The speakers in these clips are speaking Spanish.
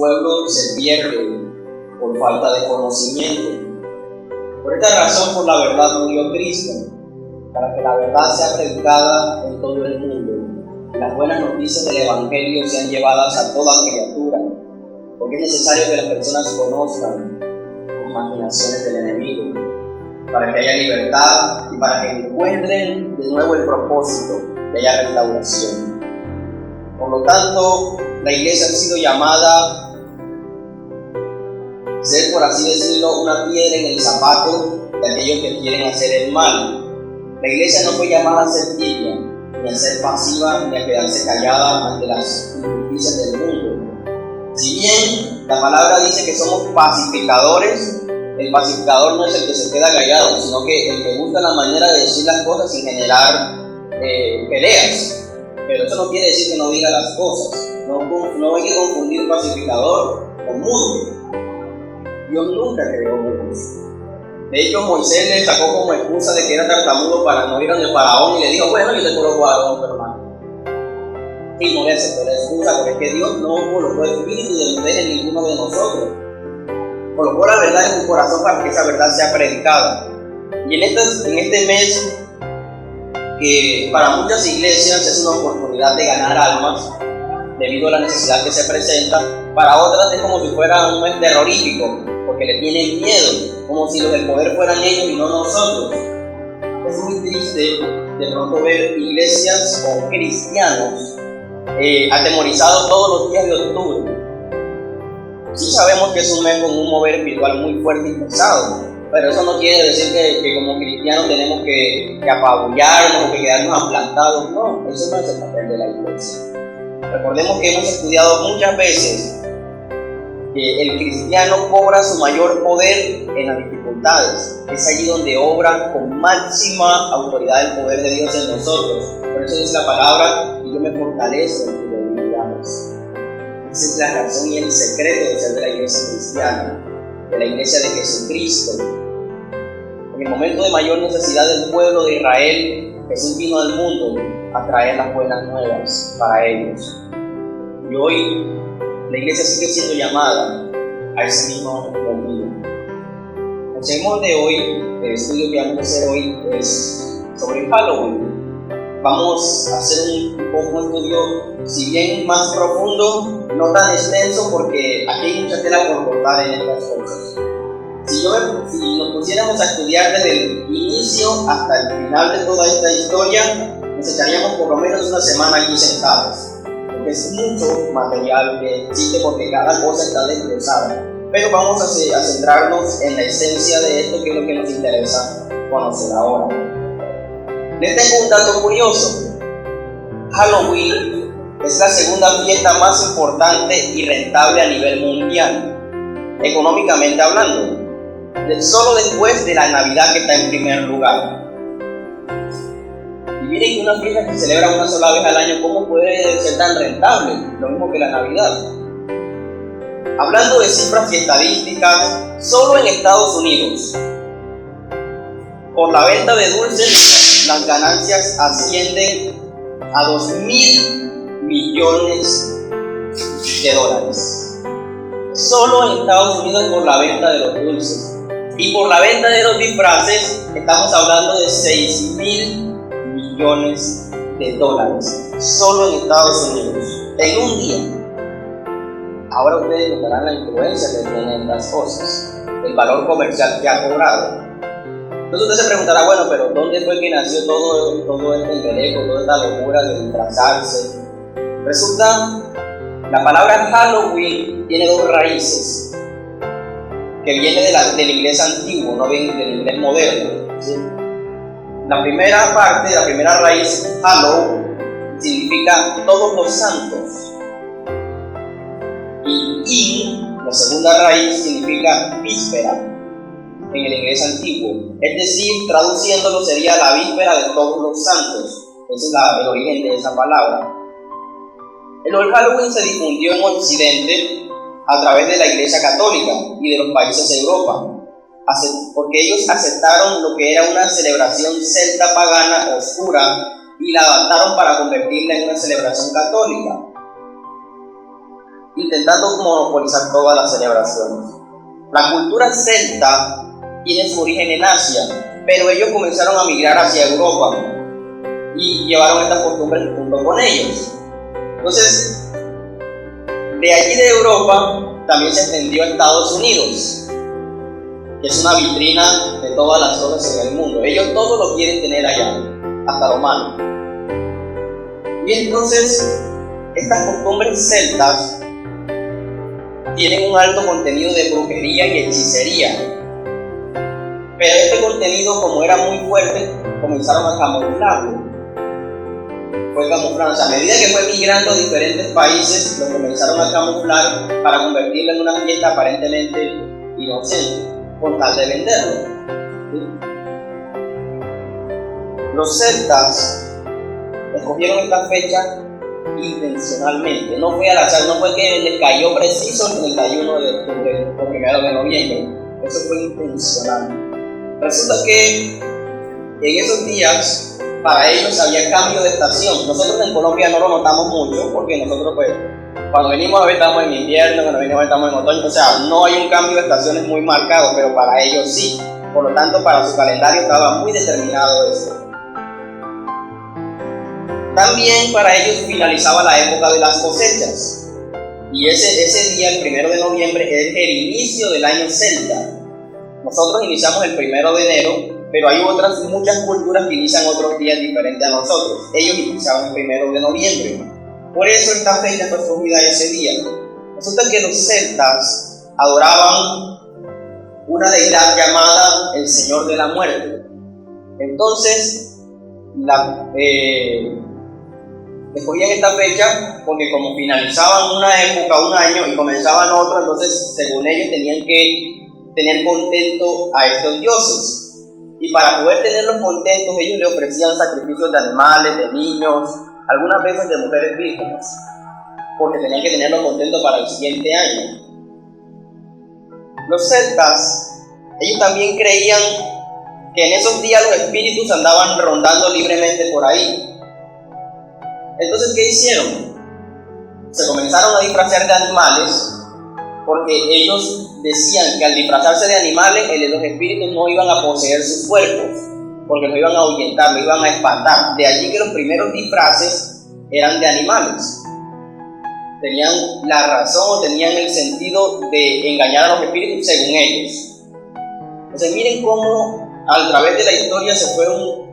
pueblo se pierde por falta de conocimiento. Por esta razón, por la verdad murió Cristo, para que la verdad sea predicada en todo el mundo. Las buenas noticias del Evangelio sean llevadas a toda criatura, porque es necesario que las personas conozcan las imaginaciones del enemigo, para que haya libertad y para que encuentren de nuevo el propósito de haya restauración. Por lo tanto, la iglesia ha sido llamada a ser, por así decirlo, una piedra en el zapato de aquellos que quieren hacer el mal. La iglesia no fue llamada a ser tibia, ni a ser pasiva, ni a quedarse callada ante las injusticias del mundo. Si bien la palabra dice que somos pacificadores, el pacificador no es el que se queda callado, sino que el que busca la manera de decir las cosas sin generar peleas. Pero eso no quiere decir que no diga las cosas. No hay que confundir pacificador con mudo. Dios nunca creó mudos. De hecho, Moisés le sacó como excusa de que era tartamudo para no ir ante Faraón y le dijo, bueno, yo te coloco a Aarón, hermano. Y no le aceptó la excusa, porque es que Dios no colocó el espíritu de ustedes en ninguno de nosotros. Colocó la verdad en tu corazón para que esa verdad sea predicada. Y en este mes, que para muchas iglesias es una oportunidad de ganar almas, debido a la necesidad que se presenta, para otras es como si fuera un mes terrorífico, porque le tienen miedo, como si los del poder fueran ellos y no nosotros. Es muy triste de pronto ver iglesias o cristianos atemorizados todos los días de octubre. Sí sabemos que es un mes con un mover espiritual muy fuerte y pesado, pero eso no quiere decir que como cristianos tenemos que apabullarnos o que quedarnos aplantados. No, eso no es el papel de la iglesia. Recordemos que hemos estudiado muchas veces que el cristiano cobra su mayor poder en las dificultades. Es allí donde obra con máxima autoridad el poder de Dios en nosotros. Por eso dice la palabra, y yo me fortalezco en tus debilidades. Esa es la razón y el secreto de ser de la iglesia cristiana, de la iglesia de Jesucristo. En el momento de mayor necesidad del pueblo de Israel, Jesús vino al mundo a traer las buenas nuevas para ellos. Y hoy la iglesia sigue siendo llamada a ese mismo camino. El sermón de hoy, el estudio que vamos a hacer hoy, es sobre Halloween. Vamos a hacer un poco un estudio, si bien más profundo, no tan extenso, porque aquí hay mucha tela por cortar en estas cosas. Si nos pusiéramos a estudiar desde el inicio hasta el final de toda esta historia, nos echaríamos por lo menos una semana aquí sentados. Es mucho material que existe porque cada cosa está desglosada, pero vamos a centrarnos en la esencia de esto, que es lo que nos interesa conocer ahora. Les tengo un dato curioso. Halloween es la segunda fiesta más importante y rentable a nivel mundial, económicamente hablando, solo después de la Navidad, que está en primer lugar. Y miren que una fiesta que se celebra una sola vez al año, ¿cómo puede ser tan rentable? Lo mismo que la Navidad. Hablando de cifras y estadísticas, solo en Estados Unidos, por la venta de dulces, las ganancias ascienden a $2,000 millones. Solo en Estados Unidos por la venta de los dulces. Y por la venta de los disfraces, estamos hablando de $6,000 millones, solo en Estados Unidos, en un día. Ahora ustedes notarán la influencia que tienen estas cosas, el valor comercial que ha cobrado. Entonces usted se preguntará, bueno, pero ¿dónde fue que nació todo este embeleco, toda esta locura de disfrazarse? Resulta, la palabra Halloween tiene dos raíces, que viene del inglés antiguo, no viene del inglés moderno, ¿sí? La primera raíz, Hallow, significa todos los santos. Y la segunda raíz significa víspera en el inglés antiguo. Es decir, traduciéndolo sería la víspera de todos los santos. Ese es el origen de esa palabra. El Halloween se difundió en Occidente a través de la Iglesia Católica y de los países de Europa, porque ellos aceptaron lo que era una celebración celta pagana oscura y la adaptaron para convertirla en una celebración católica. intentando monopolizar todas las celebraciones. La cultura celta tiene su origen en Asia, pero ellos comenzaron a migrar hacia Europa y llevaron estas costumbres junto con ellos. Entonces, de allí de Europa también se extendió a Estados Unidos, que es una vitrina de todas las cosas en el mundo. Ellos todo lo quieren tener allá, hasta lo malo. Y entonces, estas costumbres celtas tienen un alto contenido de brujería y hechicería. Pero este contenido, como era muy fuerte, comenzaron a camuflarlo. Fue camuflado. A medida que fue migrando a diferentes países, lo comenzaron a camuflar para convertirlo en una fiesta aparentemente inocente, con tal de venderlo. ¿Sí? Los celtas escogieron esta fecha intencionalmente. No fue al azar, no fue que les cayó preciso el 31 de octubre o 1 de noviembre. Eso fue intencional. Resulta que en esos días para ellos había cambio de estación. Nosotros en Colombia no lo notamos mucho porque nosotros pues cuando venimos a ver estamos en invierno, cuando venimos a ver estamos en otoño, o sea, no hay un cambio de estaciones muy marcado, pero para ellos sí. Por lo tanto, para su calendario estaba muy determinado eso. También para ellos finalizaba la época de las cosechas. Y ese día, el 1 de noviembre, es el inicio del año celta. Nosotros iniciamos el 1 de enero, pero hay muchas culturas que inician otros días diferentes a nosotros. Ellos iniciaban el 1 de noviembre. Por eso esta fecha fue escogida ese día. Resulta que los celtas adoraban una deidad llamada el Señor de la Muerte. Entonces, escogían esta fecha porque como finalizaban una época, un año, y comenzaban otro, entonces según ellos tenían que tener contento a estos dioses. Y para poder tenerlos contentos, ellos le ofrecían sacrificios de animales, de niños, algunas veces de mujeres vírgenes, porque tenían que tenerlos contentos para el siguiente año. Los celtas, ellos también creían que en esos días los espíritus andaban rondando libremente por ahí. Entonces, ¿qué hicieron? Se comenzaron a disfrazar de animales, porque ellos decían que al disfrazarse de animales, los espíritus no iban a poseer sus cuerpos, porque los iban a ahuyentar, los iban a espantar. De allí que los primeros disfraces eran de animales. Tenían la razón o tenían el sentido de engañar a los espíritus según ellos. Entonces miren cómo a través de la historia se fueron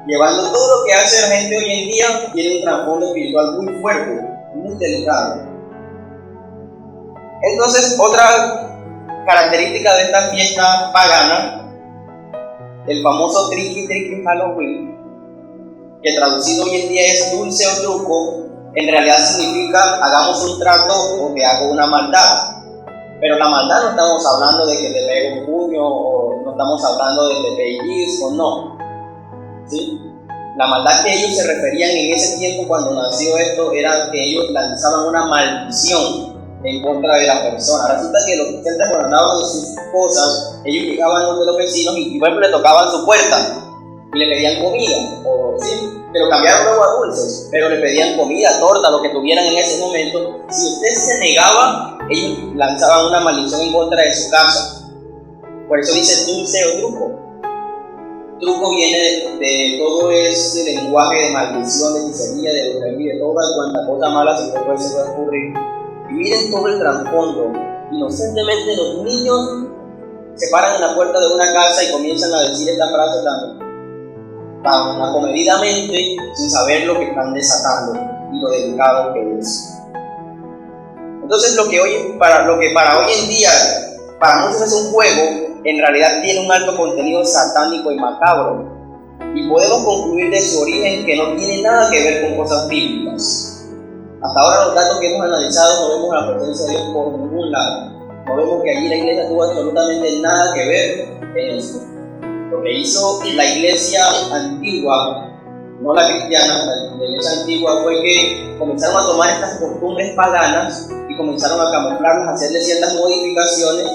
llevando todo lo que hace la gente hoy en día, tiene un trasfondo espiritual muy fuerte, muy delicado. Entonces, otra característica de esta fiesta pagana, el famoso Tricky Tricky Halloween, que traducido hoy en día es dulce o truco, en realidad significa hagamos un trato o que hago una maldad. Pero la maldad no estamos hablando de que te pegue un puño, o no estamos hablando de que te pellizco, no. ¿Sí? La maldad que ellos se referían en ese tiempo cuando nació esto era que ellos lanzaban una maldición en contra de la persona. Resulta que los celtas cuando andaban en sus cosas, ellos llegaban donde los vecinos y por ejemplo le tocaban su puerta y le pedían comida, o sí, pero cambiaron luego a dulces, pero le pedían comida, torta, lo que tuvieran en ese momento. Si usted se negaba, ellos lanzaban una maldición en contra de su casa. Por eso dice dulce o truco. Truco viene de todo ese lenguaje de maldición, de hechicería, de brujería, de toda cuanta cosa mala se puede ocurrir. Y miren todo el trasfondo. Inocentemente los niños se paran en la puerta de una casa y comienzan a decir esta frase tan acomedidamente, sin saber lo que están desatando y lo delicado que es. Entonces lo que para hoy en día para muchos es un juego, en realidad tiene un alto contenido satánico y macabro, y podemos concluir de su origen que no tiene nada que ver con cosas bíblicas. Hasta ahora los datos que hemos analizado no vemos la presencia de Dios por ningún lado. No vemos que allí la iglesia tuvo absolutamente nada que ver en eso. Lo que hizo la iglesia antigua, no la cristiana, la iglesia antigua, fue que comenzaron a tomar estas costumbres paganas y comenzaron a camuflarlas, a hacerle ciertas modificaciones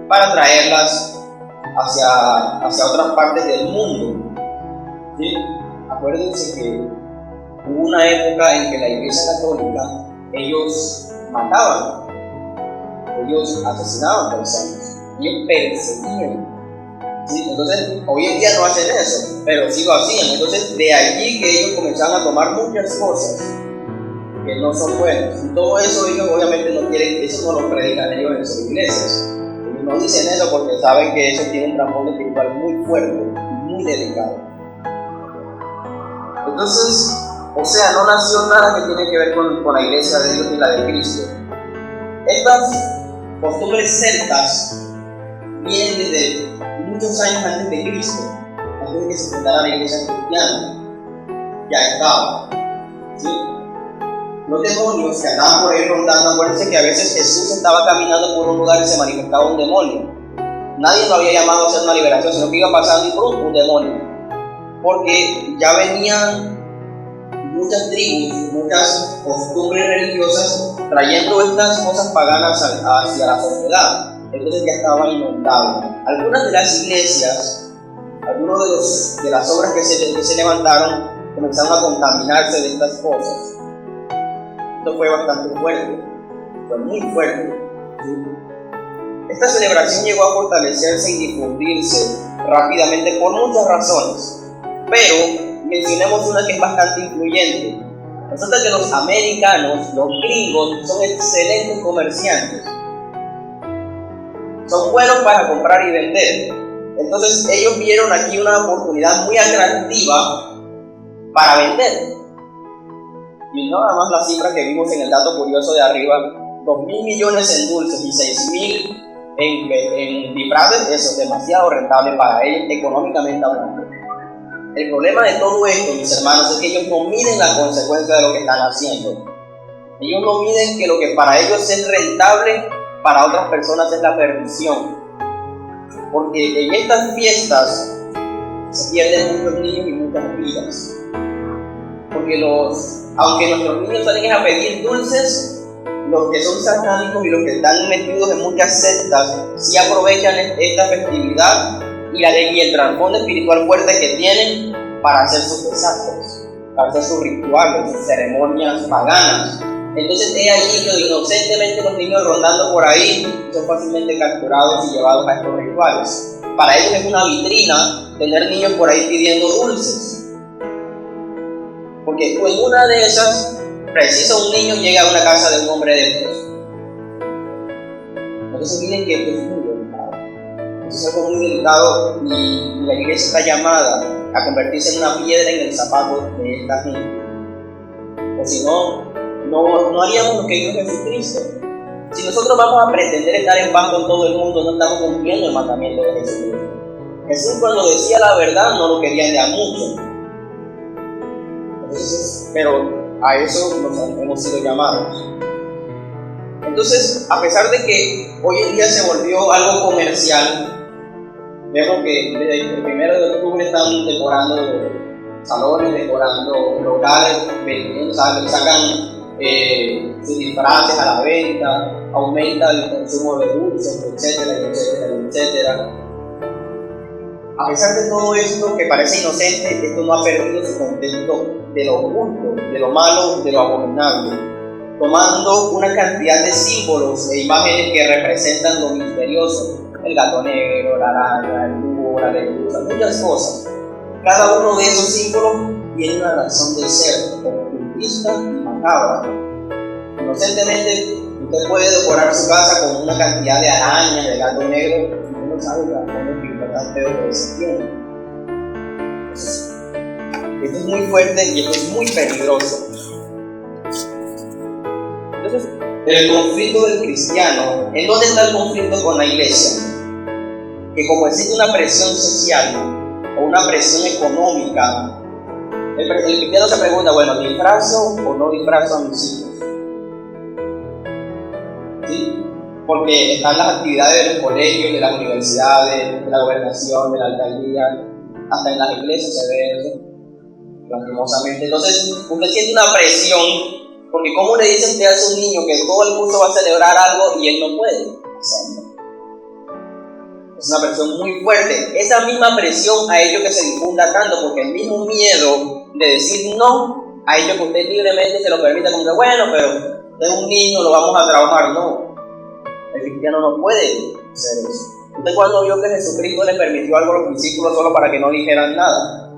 para traerlas hacia otras partes del mundo. ¿Sí? Acuérdense que hubo una época en que la iglesia católica, ellos mataban, ellos asesinaban personas, ellos perseguían. ¿Sí? Entonces, hoy en día no hacen eso, pero sí lo hacían. Entonces, de allí que ellos comenzaron a tomar muchas cosas que no son buenas. Y todo eso ellos obviamente no quieren, eso no lo predican ellos en sus iglesias. Ellos no dicen eso porque saben que eso tiene un trasfondo espiritual muy fuerte y muy delicado. Entonces, o sea, no nació nada que tiene que ver con la iglesia de Dios y la de Cristo. Estas costumbres celtas vienen desde muchos años antes de Cristo, antes de que se fundara la iglesia cristiana. Ya estaba. ¿Sí? Los demonios que andaban por ahí rondando, acuérdense que a veces Jesús estaba caminando por un lugar y se manifestaba un demonio. Nadie lo había llamado a hacer una liberación, sino que iba pasando y pronto un demonio. Porque ya venían muchas tribus, muchas costumbres religiosas trayendo estas cosas paganas hacia la sociedad. Entonces ya estaba inundado. Algunas de las iglesias, algunas de las obras que se levantaron, comenzaron a contaminarse de estas cosas. Esto fue bastante fuerte, fue muy fuerte. Esta celebración llegó a fortalecerse y difundirse rápidamente por muchas razones, pero mencionemos una que es bastante influyente. Resulta que los americanos, los gringos, son excelentes comerciantes. Son buenos para comprar y vender. Entonces ellos vieron aquí una oportunidad muy atractiva para vender. Y no nada más la cifra que vimos en el dato curioso de arriba, 2.000 millones en dulces y 6.000 en disfraces, eso es demasiado rentable para ellos económicamente hablando. El problema de todo esto, mis hermanos, es que ellos no miden la consecuencia de lo que están haciendo. Ellos no miden que lo que para ellos es rentable, para otras personas es la perdición. Porque en estas fiestas se pierden muchos niños y muchas vidas. Porque aunque nuestros niños salen a pedir dulces, los que son satánicos y los que están metidos en muchas sectas, sí aprovechan esta festividad y el trasfondo espiritual fuerte que tienen para hacer sus desastres, para hacer sus rituales, sus ceremonias paganas. Entonces es allí que inocentemente los niños rondando por ahí son fácilmente capturados y llevados a estos rituales. Para ellos es una vitrina tener niños por ahí pidiendo dulces. Porque en una de esas, preciso un niño llega a una casa de un hombre de Dios. Entonces miren que esto es muy delicado. Esto es algo muy delicado y la iglesia está llamada a convertirse en una piedra en el zapato de esta gente. O si no haríamos lo que hizo Jesucristo. Si nosotros vamos a pretender estar en paz con todo el mundo, no estamos cumpliendo el mandamiento de Jesucristo. Jesús cuando decía la verdad no lo querían de a mucho. Entonces, pero a eso nos hemos sido llamados. Entonces, a pesar de que hoy en día se volvió algo comercial, vemos que desde el 1 de octubre están decorando salones, decorando locales, sacan sus disfraces a la venta, aumenta el consumo de dulces, etcétera, etcétera, etcétera. A pesar de todo esto que parece inocente, esto no ha perdido su contexto de lo oculto, de lo malo, de lo abominable, tomando una cantidad de símbolos e imágenes que representan lo misterioso, el gato negro, la araña, el búho, la lechuza, muchas cosas. Cada uno de esos símbolos tiene una razón de ser, ocultista y macabra. Inocentemente, usted puede decorar su casa con una cantidad de arañas, de gato negro, y uno no sabe el trasfondo espiritual feo que se tiene. Entonces, esto es muy fuerte y esto es muy peligroso. Entonces, el conflicto del cristiano, ¿en dónde está el conflicto con la iglesia? Que como existe una presión social o una presión económica, el cristiano se pregunta, bueno, ¿disfrazo o no disfrazo a mis hijos? ¿Sí? Porque están las actividades de los colegios, de las universidades, de la gobernación, de la alcaldía, hasta en las iglesias se ve eso, lastimosamente. Entonces, usted siente una presión, porque ¿cómo le dicen usted a su niño que todo el curso va a celebrar algo y él no puede hacerlo? Es una presión muy fuerte. Esa misma presión ha hecho que se difunda tanto, porque el mismo miedo de decir no ha hecho que usted libremente se lo permita, como que bueno, pero de un niño lo vamos a traumar. No, el cristiano no puede hacer eso. ¿Usted cuando vio que Jesucristo le permitió algo a los discípulos solo para que no dijeran nada?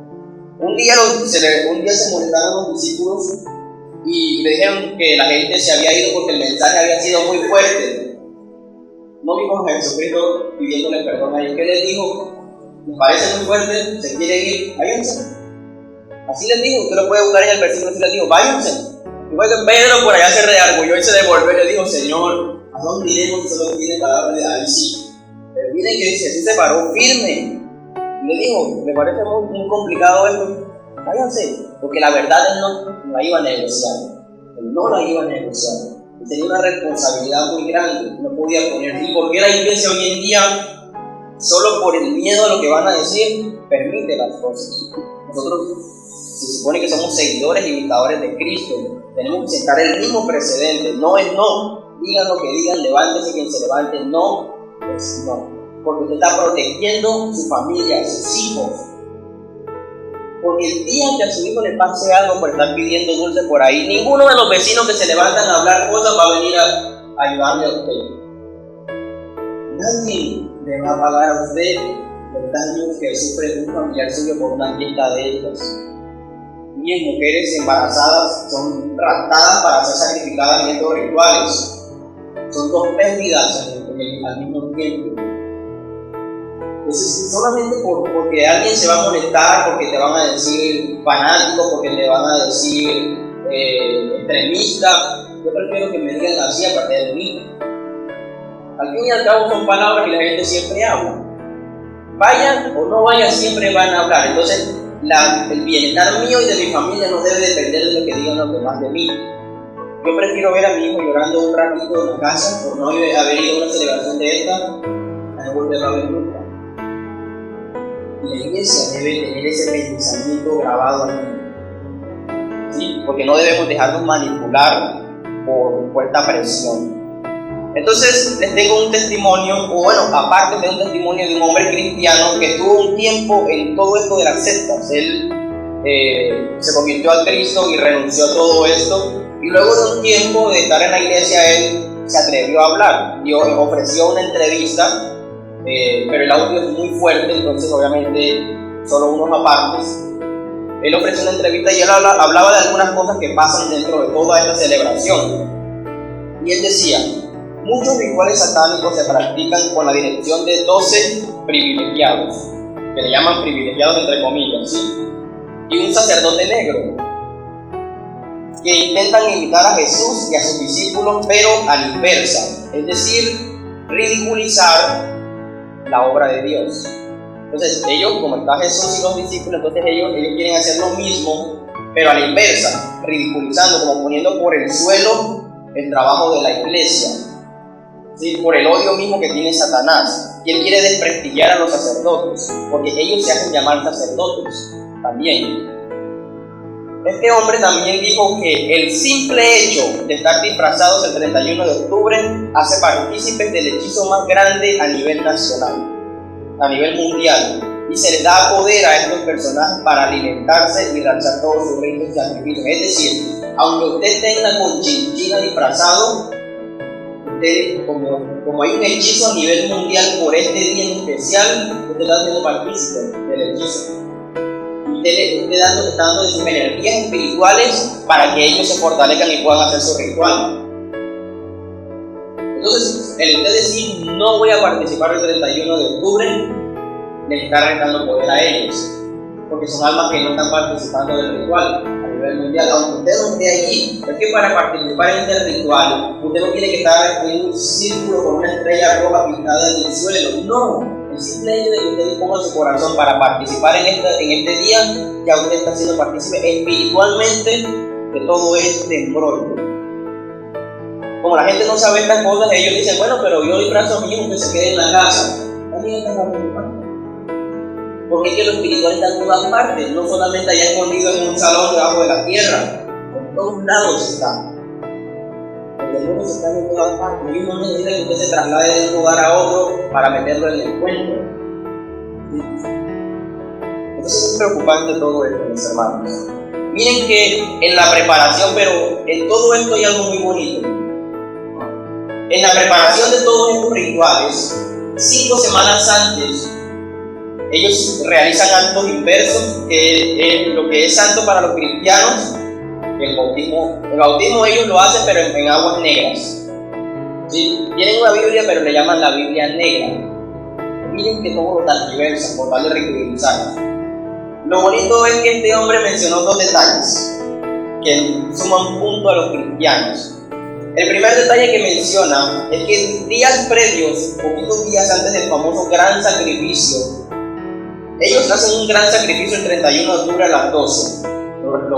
Un día se molestaron los discípulos y le dijeron que la gente se había ido porque el mensaje había sido muy fuerte. No vimos a Jesucristo pidiéndole perdón a ellos. ¿Qué les dijo? ¿Les parece muy fuerte? ¿Se quieren ir? Váyanse. Así les dijo. Usted lo puede buscar en el versículo. Así les dijo, váyanse. Igual que Pedro por allá se reargulló y se devolvió y le dijo, Señor, ¿a dónde iremos que solo tiene palabras de ahí? Sí. Pero miren que Jesús se paró firme. Y le dijo, me parece muy complicado esto. Váyanse. Porque la verdad él no la iba a negociar. Él no la iba a negociar. Él tenía una responsabilidad muy grande. No podía poner. ¿Y por qué la iglesia hoy en día, solo por el miedo a lo que van a decir, permite las cosas? Nosotros se supone que somos seguidores y imitadores de Cristo. Tenemos que sentar el mismo precedente. No es no. Digan lo que digan, levántese quien se levante. No es no. Porque usted está protegiendo su familia, sus hijos. Porque el día que a su hijo le pase algo por estar pidiendo dulce por ahí, ninguno de los vecinos que se levantan a hablar cosas va a venir a ayudarle a usted. Nadie le va a pagar a usted los daños que sufre un familiar suyo por una fiesta de ellas. Y mujeres embarazadas son raptadas para ser sacrificadas en estos rituales. Son dos pérdidas al mismo tiempo. Entonces, solamente porque alguien se va a molestar, porque te van a decir fanático, porque te van a decir extremista, yo prefiero que me digan así aparte de mí. Al fin y al cabo son palabras que la gente siempre habla. Vayan o no vayan, siempre van a hablar. Entonces, el bienestar mío y de mi familia no debe depender de lo que digan los demás de mí. Yo prefiero ver a mi hijo llorando un ratito en la casa por no haber ido a una celebración de esta, a no volver a ver nunca. Y la iglesia debe tener ese pensamiento grabado en mí, ¿sí? Porque no debemos dejarnos manipular por fuerte presión. Entonces les tengo un testimonio, o bueno, aparte de un testimonio de un hombre cristiano que estuvo un tiempo en todo esto de las sectas. Él se convirtió al Cristo y renunció a todo esto, y luego de un tiempo de estar en la iglesia él se atrevió a hablar y ofreció una entrevista, pero el audio es muy fuerte, entonces obviamente solo unos apartes. Él ofreció una entrevista y él hablaba de algunas cosas que pasan dentro de toda esta celebración, y él decía: muchos rituales satánicos se practican con la dirección de 12 privilegiados, que le llaman privilegiados entre comillas, ¿sí? Y un sacerdote negro, que intentan imitar a Jesús y a sus discípulos, pero a la inversa, es decir, ridiculizar la obra de Dios. Entonces ellos, como está Jesús y los discípulos, entonces ellos quieren hacer lo mismo, pero a la inversa, ridiculizando, como poniendo por el suelo el trabajo de la iglesia. Sí, por el odio mismo que tiene Satanás. Y él quiere desprestigiar a los sacerdotes, porque ellos se hacen llamar sacerdotes también. Este hombre también dijo que el simple hecho de estar disfrazados el 31 de octubre hace partícipes del hechizo más grande a nivel nacional, a nivel mundial, y se les da poder a estos personajes para alimentarse y realizar todos sus ritos y sacrificios. Es decir, aunque usted tenga con chinchina disfrazado, como hay un hechizo a nivel mundial por este día en especial, usted está siendo partícipe del hechizo. Usted está dando de sus energías espirituales para que ellos se fortalezcan y puedan hacer su ritual. Entonces, el usted decir no voy a participar el 31 de octubre, les está restando poder a ellos, porque son almas que no están participando del ritual a nivel mundial. Aunque usted no esté allí, es que para participar en este ritual usted no tiene que estar en un círculo con una estrella roja pintada en el suelo. No, el simple hecho de que usted ponga su corazón para participar en este día, ya usted está siendo partícipe espiritualmente de todo este embrollo. Como la gente no sabe estas cosas, ellos dicen: bueno, pero yo disfrazo a mi hijo que se quede en la casa. También está participando. Porque es que lo espiritual está en todas partes, no solamente allá escondido en un salón debajo de la tierra, en todos lados está. El demonio está en todas partes. Y no necesita que usted se traslade de un lugar a otro para meterlo en el encuentro. Entonces es preocupante todo esto, mis hermanos. Miren que en la preparación, pero en todo esto hay algo muy bonito. En la preparación de todos estos rituales, 5 semanas antes, ellos realizan actos inversos, que lo que es santo para los cristianos, el bautismo ellos lo hacen, pero en aguas negras. ¿Sí? Tienen una Biblia, pero le llaman la Biblia negra. Miren que todo lo transversa, por tal de ridiculizar. Lo bonito es que este hombre mencionó 2 detalles que suman punto a los cristianos. El primer detalle que menciona es que días previos, poquitos días antes del famoso gran sacrificio, ellos hacen un gran sacrificio el 31 de octubre a las 12,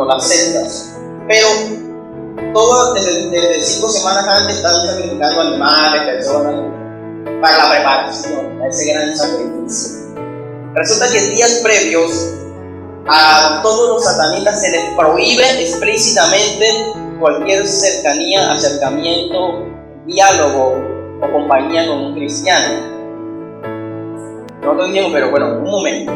las celtas. Pero todo desde 5 semanas antes están sacrificando animales, personas, para la preparación a ese gran sacrificio. Resulta que días previos a todos los satanistas se les prohíbe explícitamente cualquier cercanía, acercamiento, diálogo o compañía con un cristiano. Nosotros dijimos, pero bueno, un momento,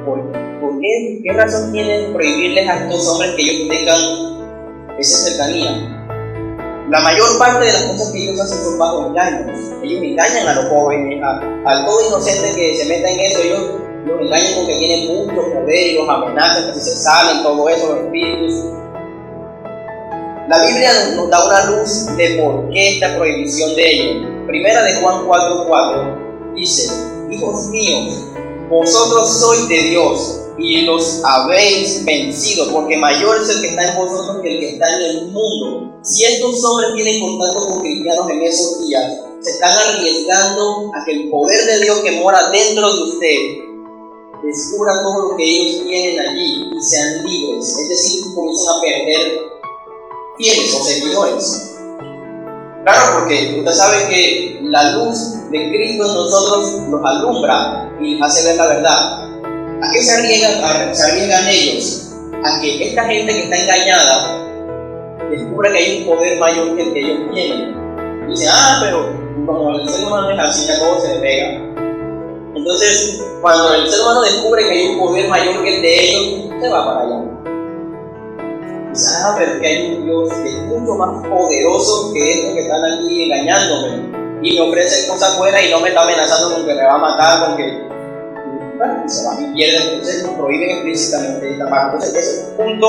¿por qué razón tienen prohibirles a estos hombres que ellos tengan esa cercanía? La mayor parte de las cosas que ellos hacen son bajo engaños. Ellos engañan a los jóvenes, a todo inocente que se meta en eso. Ellos los engañan porque tienen mucho poder y los amenazan que si se salen, todo eso, los espíritus. La Biblia nos da una luz de por qué esta prohibición de ellos. Primera de Juan 4:4 dice: hijos míos, vosotros sois de Dios y los habéis vencido, porque mayor es el que está en vosotros que el que está en el mundo. Si estos hombres tienen contacto con cristianos en esos días, se están arriesgando a que el poder de Dios que mora dentro de usted descubra todo lo que ellos tienen allí y sean libres. Es decir, comienzan a perder fieles o seguidores. Claro, porque usted sabe que la luz de Cristo en nosotros los alumbra y les hace ver la verdad. ¿A qué se arriesgan ellos? A que esta gente que está engañada descubra que hay un poder mayor que el que ellos tienen. Y dicen, pero como el ser humano es así, a todo se le pega. Entonces, cuando el ser humano descubre que hay un poder mayor que el de ellos, se va para allá. Dice, pero que hay un Dios que es mucho más poderoso que estos que están aquí engañándome. Y me ofrece cosas buenas y no me está amenazando con que me va a matar, porque se va y pierde. Entonces nos prohíben explícitamente esta parte. Entonces, ese es un punto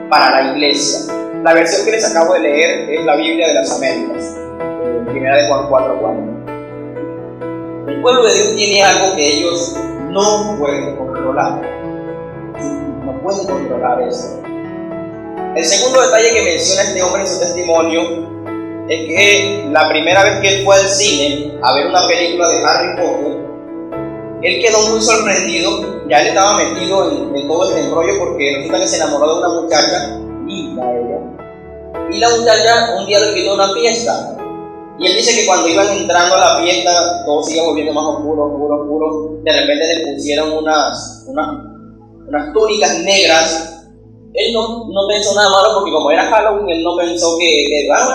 para la iglesia. La versión que les acabo de leer es la Biblia de las Américas, primera de Juan 4:4. El pueblo de Dios tiene algo que ellos no pueden controlar. No pueden controlar eso. El segundo detalle que menciona este hombre en su testimonio es que la primera vez que él fue al cine a ver una película de Harry Potter, él quedó muy sorprendido. Ya él estaba metido en todo este embrollo porque resulta que se enamoró de una muchacha linda, ella. Y la muchacha un día le invitó a una fiesta. Y él dice que cuando iban entrando a la fiesta, todo se iba volviendo más oscuro. De repente le pusieron unas túnicas negras. Él no pensó nada malo porque como era Halloween, él no pensó que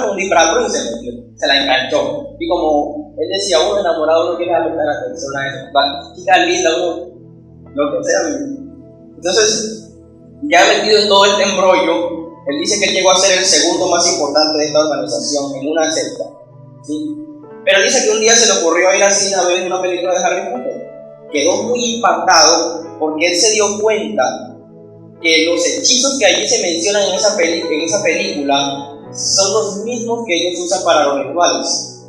un disfraz, pero se la enganchó. Y como él decía, uno enamorado no quiere prestar atención a eso. Va, chica linda, lo que sea. Entonces, ya metido en todo este embrollo, él dice que él llegó a ser el segundo más importante de esta organización en una secta. ¿Sí? Pero dice que un día se le ocurrió ir al cine a ver una película de Harry Potter. Quedó muy impactado porque él se dio cuenta que los hechizos que allí se mencionan en esa película son los mismos que ellos usan para los rituales.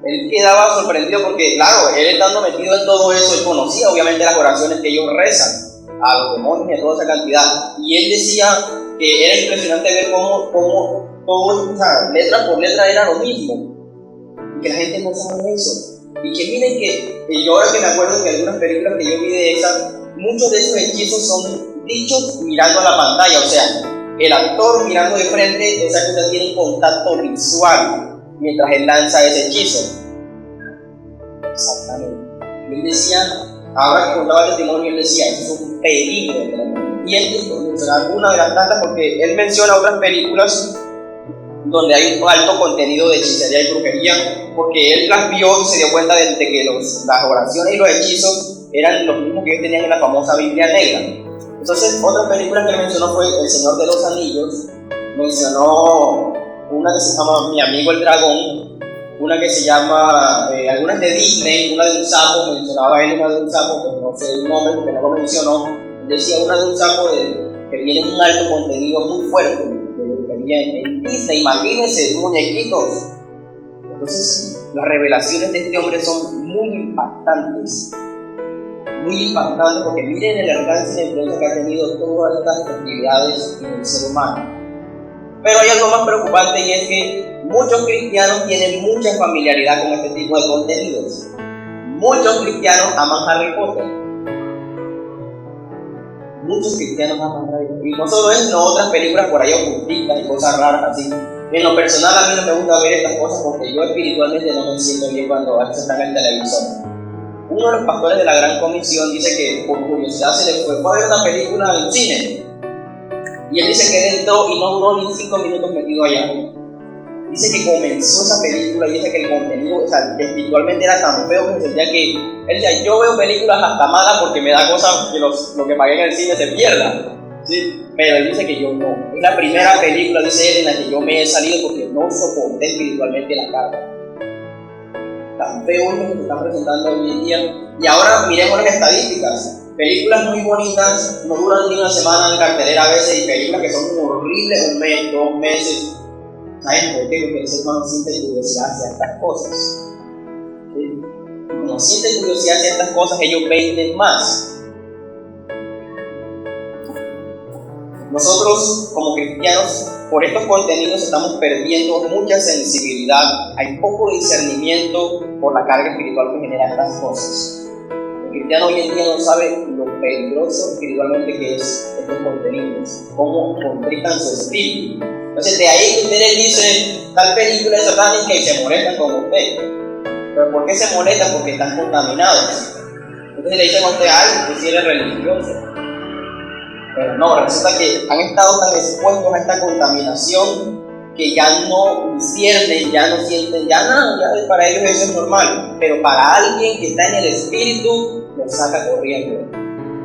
Él quedaba sorprendido porque, claro, él estando metido en todo eso, él conocía obviamente las oraciones que ellos rezan a los demonios y a toda esa cantidad. Y él decía que era impresionante ver cómo todo, letra por letra era lo mismo. Y que la gente no sabe eso. Y que miren que yo ahora que me acuerdo que algunas películas que yo vi de esas, muchos de esos hechizos son dichos mirando a la pantalla, o sea, el actor mirando de frente, o sea que usted tiene un contacto visual mientras él lanza ese hechizo. Exactamente. Y él decía, ahora que contaba el testimonio, él decía, eso es un peligro. Y él mencionaba alguna de las tantas porque él menciona otras películas donde hay un alto contenido de hechicería y brujería, porque él las vio y se dio cuenta de que las oraciones y los hechizos eran los mismos que ellos tenían en la famosa Biblia Negra. Entonces, otra película que mencionó fue El Señor de los Anillos. Mencionó una que se llama Mi Amigo el Dragón, una que se llama, algunas de Disney, una de un sapo, mencionaba él una de un sapo, pero no sé el nombre porque no lo mencionó. Decía una de un sapo que tiene un alto contenido muy fuerte, que había en Disney. Imagínense, muñequitos. Entonces, las revelaciones de este hombre son muy impactantes porque miren el alcance y la influencia que ha tenido todas estas actividades en el ser humano. Pero hay algo más preocupante, y es que muchos cristianos tienen mucha familiaridad con este tipo de contenidos. Muchos cristianos aman Harry Potter. Muchos cristianos aman Harry Potter. Y no solo eso, sino otras películas por ahí ocultistas y cosas raras así. En lo personal, a mí no me gusta ver estas cosas porque yo espiritualmente no me siento bien cuando a veces están en el televisor. Uno de los pastores de la Gran Comisión dice que por curiosidad se le fue a ver una película en cine. Y él dice que él entró y no duró ni 5 minutos metido allá. Dice que comenzó esa película y dice que el contenido, o sea, espiritualmente era tan feo que sentía que él decía, yo veo películas hasta malas porque me da cosas que lo que pagué en el cine se pierda. ¿Sí? Pero él dice que yo no. Es la primera película, dice él, en la que yo me he salido porque no soporté espiritualmente la carga. Tan feo es lo que se está presentando hoy en día. Y ahora miremos las estadísticas. Películas muy bonitas, no duran ni una semana en cartelera a veces, y películas que son horribles, 1 mes, 2 meses. ¿Saben por qué? Porque el ser humano siente curiosidad hacia estas cosas. ¿Sí? Como siente curiosidad hacia estas cosas, ellos venden más. Nosotros, como cristianos, por estos contenidos estamos perdiendo mucha sensibilidad. Hay poco discernimiento por la carga espiritual que genera estas cosas. El cristiano hoy en día no sabe lo peligroso espiritualmente que es estos contenidos, cómo contritan su espíritu. Entonces, de ahí que ustedes dicen tal película es satánica y se molestan con usted. ¿Pero por qué se molestan? Porque están contaminados. Entonces le dicen a usted, ay, usted eres religioso. Pero no, resulta que han estado tan expuestos a esta contaminación que ya no disciernen, ya no sienten, ya nada, ya para ellos eso es normal. Pero para alguien que está en el espíritu, lo saca corriendo.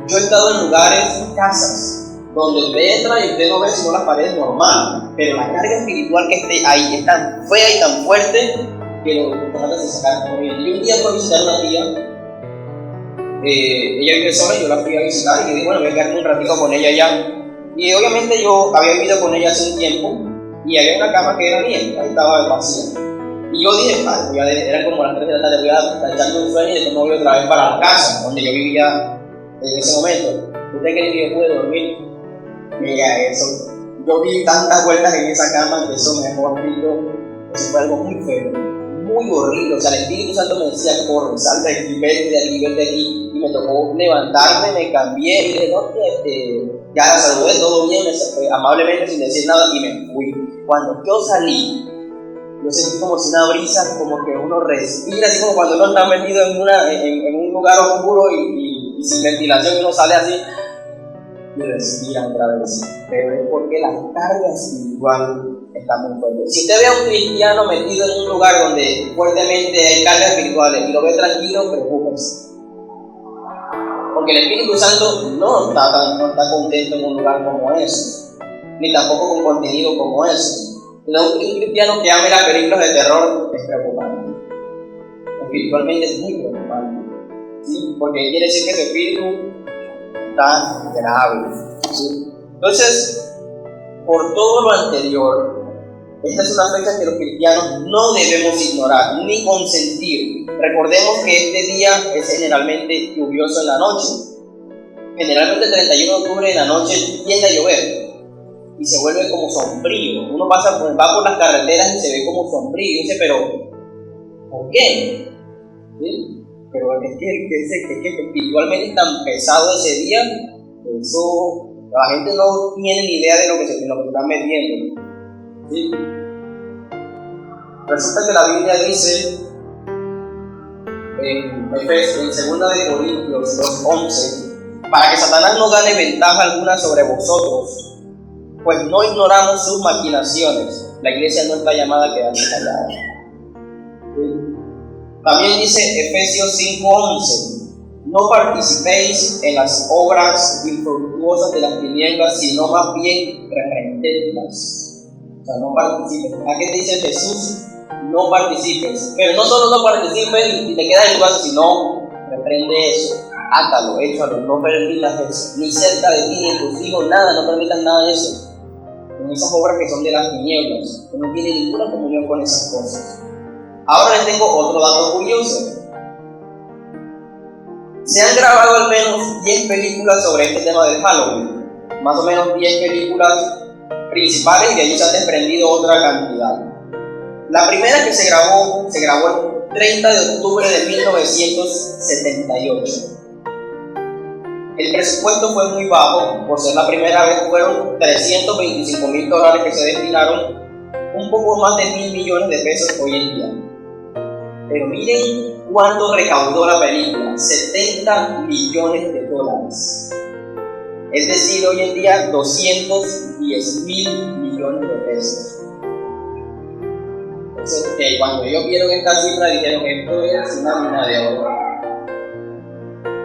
Yo he estado en lugares, casas, donde usted entra y usted no ve sino las paredes normales, pero la carga espiritual que esté ahí es tan fea y tan fuerte que lo trata de sacar corriendo. Y un día fui a visitar a una tía. Ella vive sola y yo la fui a visitar y dije, bueno, voy a quedarme un ratito con ella allá. Y obviamente yo había vivido con ella hace un tiempo y había una cama que era mía, ahí estaba vacía. Y yo dije, eran como las 3 de la tarde, voy a estar echando un sueño y después me voy otra vez para la casa donde yo vivía en ese momento. ¿Usted cree que yo pude dormir? Mira eso, yo di tantas vueltas en esa cama que eso mejor dicho, eso fue algo muy feo, muy horrible. O sea, el Espíritu Santo me decía, corre, salta de aquí, vete de aquí, vete de aquí. Y me tocó levantarme, me cambié y dije, no, ya la saludé, todo bien, amablemente, sin decir nada, y me fui. Cuando yo salí, yo sentí como si una brisa, como que uno respira, así como cuando uno está metido en un lugar oscuro y sin ventilación, uno sale así y respira otra vez. Pero es porque la carga espiritual está muy fuerte. Si usted ve a un cristiano metido en un lugar donde fuertemente hay cargas espirituales y lo ve tranquilo, preocúpese. Porque el Espíritu Santo no está contento en un lugar como ese, ni tampoco con contenido como ese. Un cristiano que ame las películas de terror es preocupante. Espiritualmente es muy preocupante, ¿sí? Porque quiere decir que su espíritu está grave, ¿sí? Entonces, por todo lo anterior, esta es una fecha que los cristianos no debemos ignorar ni consentir. Recordemos que este día es generalmente lluvioso en la noche. Generalmente el 31 de octubre en la noche tiende a llover y se vuelve como sombrío. Uno va por las carreteras y se ve como sombrío. Y dice, pero ¿por qué? ¿Sí? Pero es que espiritualmente es tan pesado ese día, eso la gente no tiene ni idea de lo que se está metiendo. ¿Sí? Resulta que la Biblia dice en 2 de Corintios 2:11, para que Satanás no gane ventaja alguna sobre vosotros, pues no ignoramos sus maquinaciones. La iglesia no está llamada a quedarse callada. ¿Sí? También dice Efesios 5:11, no participéis en las obras infructuosas de las tinieblas, sino más bien reprendedlas. O sea, no participes. ¿A qué dice Jesús? No participes. Pero no solo no participes y te quedas en tu casa, sino reprende eso. Átalo, échalo, no permitas eso. Ni cerca de ti, ni en tus hijos, nada, no permitas nada de eso. Con esas obras que son de las tinieblas, que no tienen ninguna comunión con esas cosas. Ahora les tengo otro dato curioso. Se han grabado al menos 10 películas sobre este tema del Halloween. Más o menos 10 películas principales y de allí se ha desprendido otra cantidad. La primera que se grabó el 30 de octubre de 1978. El presupuesto fue muy bajo, por ser la primera vez fueron $325,000 que se destinaron, un poco más de 1,000 millones de pesos hoy en día. Pero miren cuánto recaudó la película, $70 millones. Es decir, hoy en día 210,000 millones de pesos. Entonces, cuando ellos vieron esta cifra dijeron, esto es una mina de oro.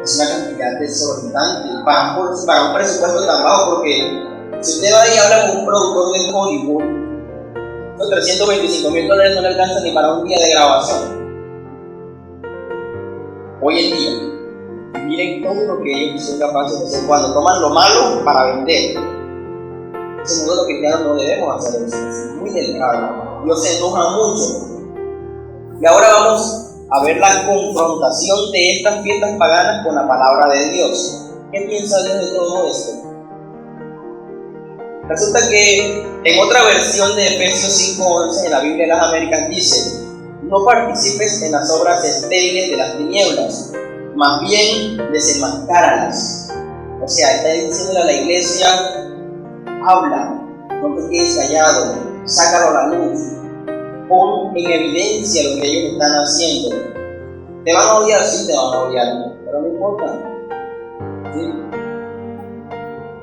Es una cantidad desorbitada para un presupuesto tan bajo, porque si usted va y habla con un productor de Hollywood, los $325,000 no le alcanzan ni para un día de grabación. Hoy en día, miren todo lo que ellos son capaces de hacer cuando toman lo malo para vender. Ese modelo cristiano no debemos hacer eso, es muy delicado. Dios se enoja mucho. Y ahora vamos a ver la confrontación de estas fiestas paganas con la palabra de Dios. ¿Qué piensa Dios de todo esto? Resulta que en otra versión de Efesios 5:11 en la Biblia de las Américas dice: no participes en las obras estériles de las tinieblas, más bien desenmascáralas. O sea, está diciendo a la iglesia: habla, no te quedes callado, sácalo a la luz, pon en evidencia lo que ellos están haciendo. Te van a odiar, sí te van a odiar, pero no importa. ¿Sí?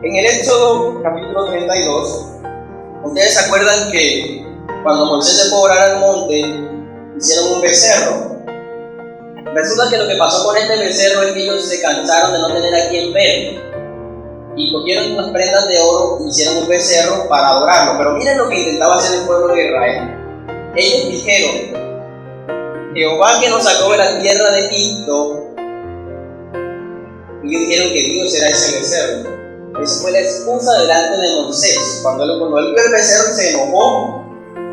En el Éxodo capítulo 32, ustedes se acuerdan que cuando Moisés se fue a orar al monte, hicieron un becerro. Resulta que lo que pasó con este becerro es que ellos se cansaron de no tener a quien ver y cogieron unas prendas de oro y hicieron un becerro para adorarlo. Pero miren lo que intentaba hacer el pueblo de Israel. Ellos dijeron: Jehová que nos sacó de la tierra de Egipto. Y ellos dijeron que Dios era ese becerro. Esa fue la excusa delante de Moisés. Cuando él vio el becerro se enojó.